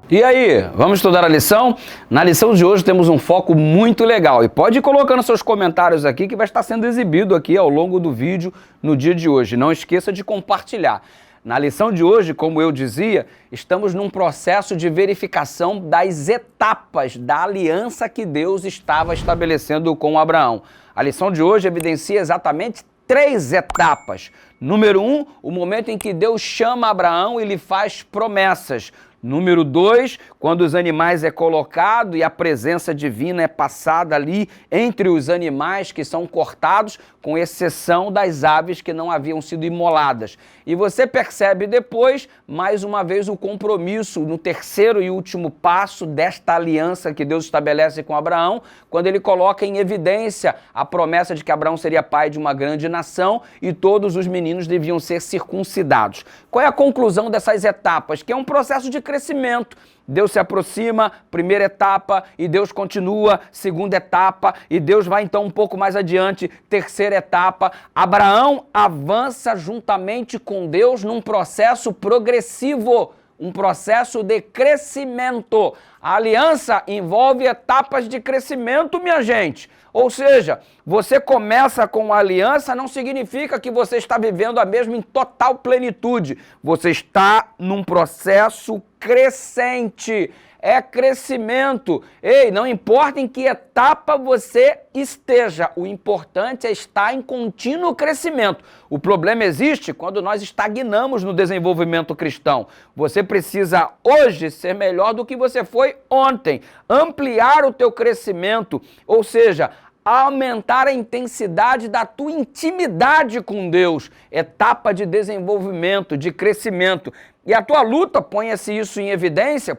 E aí, vamos estudar a lição? Na lição de hoje temos um foco muito legal e pode ir colocando seus comentários aqui que vai estar sendo exibido aqui ao longo do vídeo no dia de hoje. Não esqueça de compartilhar. Na lição de hoje, como eu dizia, estamos num processo de verificação das etapas da aliança que Deus estava estabelecendo com Abraão. A lição de hoje evidencia exatamente 3 etapas. Número 1, o momento em que Deus chama Abraão e lhe faz promessas. Número 2, quando os animais é colocado e a presença divina é passada ali entre os animais que são cortados, com exceção das aves que não haviam sido imoladas. E você percebe depois, mais uma vez, o compromisso no terceiro e último passo desta aliança que Deus estabelece com Abraão, quando ele coloca em evidência a promessa de que Abraão seria pai de uma grande nação e todos os meninos deviam ser circuncidados. Qual é a conclusão dessas etapas? Que é um processo de crescimento. Deus se aproxima, primeira etapa, e Deus continua, segunda etapa, e Deus vai então um pouco mais adiante, terceira etapa. Abraão avança juntamente com Deus num processo progressivo, um processo de crescimento. A aliança envolve etapas de crescimento, minha gente. Ou seja, você começa com a aliança não significa que você está vivendo a mesma em total plenitude. Você está num processo crescente. É crescimento. Ei, não importa em que etapa você esteja, o importante é estar em contínuo crescimento. O problema existe quando nós estagnamos no desenvolvimento cristão. Você precisa hoje ser melhor do que você foi ontem, ampliar o teu crescimento, ou seja, aumentar a intensidade da tua intimidade com Deus, etapa de desenvolvimento, de crescimento. E a tua luta, ponha isso em evidência,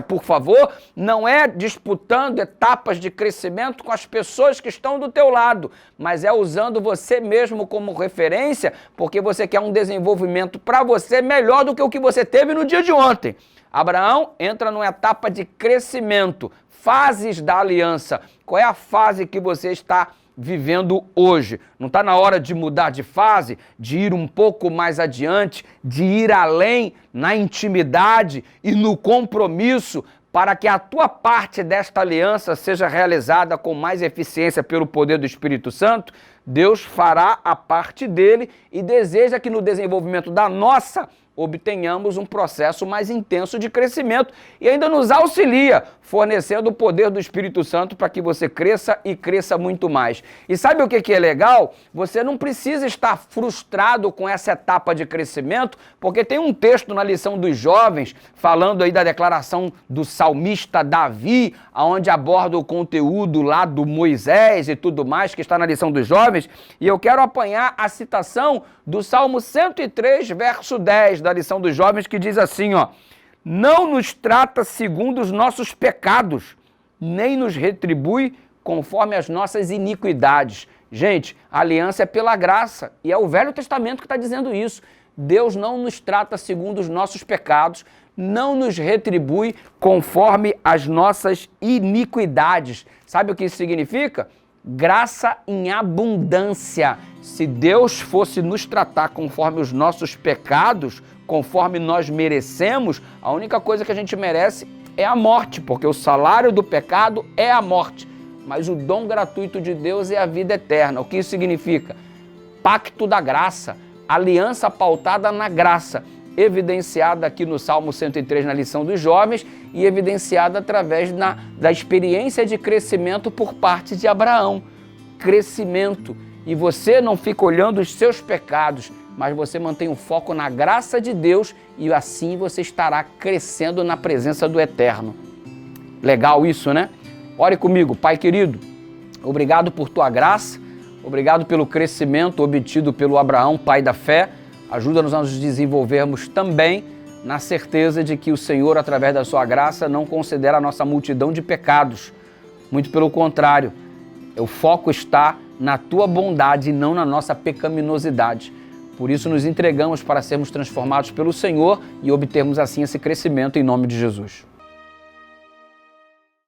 por favor, não é disputando etapas de crescimento com as pessoas que estão do teu lado, mas é usando você mesmo como referência, porque você quer um desenvolvimento para você melhor do que o que você teve no dia de ontem. Abraão entra numa etapa de crescimento, fases da aliança. Qual é a fase que você está vivendo hoje? Não está na hora de mudar de fase, de ir um pouco mais adiante, de ir além na intimidade e no compromisso para que a tua parte desta aliança seja realizada com mais eficiência pelo poder do Espírito Santo? Deus fará a parte dele e deseja que no desenvolvimento da nossa obtenhamos um processo mais intenso de crescimento e ainda nos auxilia, fornecendo o poder do Espírito Santo para que você cresça e cresça muito mais. E sabe o que é legal? Você não precisa estar frustrado com essa etapa de crescimento, porque tem um texto na lição dos jovens, falando aí da declaração do salmista Davi, onde aborda o conteúdo lá do Moisés e tudo mais, que está na lição dos jovens, e eu quero apanhar a citação do Salmo 103, verso 10, da lição dos jovens, que diz assim, ó: não nos trata segundo os nossos pecados, nem nos retribui conforme as nossas iniquidades. Gente, a aliança é pela graça, e é o Velho Testamento que está dizendo isso. Deus não nos trata segundo os nossos pecados, não nos retribui conforme as nossas iniquidades. Sabe o que isso significa? Graça em abundância. Se Deus fosse nos tratar conforme os nossos pecados, conforme nós merecemos, a única coisa que a gente merece é a morte, porque o salário do pecado é a morte. Mas o dom gratuito de Deus é a vida eterna. O que isso significa? Pacto da graça, aliança pautada na graça, evidenciada aqui no Salmo 103, na lição dos jovens, e evidenciada através da experiência de crescimento por parte de Abraão. Crescimento. E você não fica olhando os seus pecados, mas você mantém o foco na graça de Deus e assim você estará crescendo na presença do Eterno. Legal isso, né? Ore comigo, Pai querido, obrigado por tua graça, obrigado pelo crescimento obtido pelo Abraão, pai da fé. Ajuda-nos a nos desenvolvermos também na certeza de que o Senhor, através da sua graça, não considera a nossa multidão de pecados. Muito pelo contrário, o foco está na tua bondade e não na nossa pecaminosidade. Por isso nos entregamos para sermos transformados pelo Senhor e obtermos assim esse crescimento em nome de Jesus.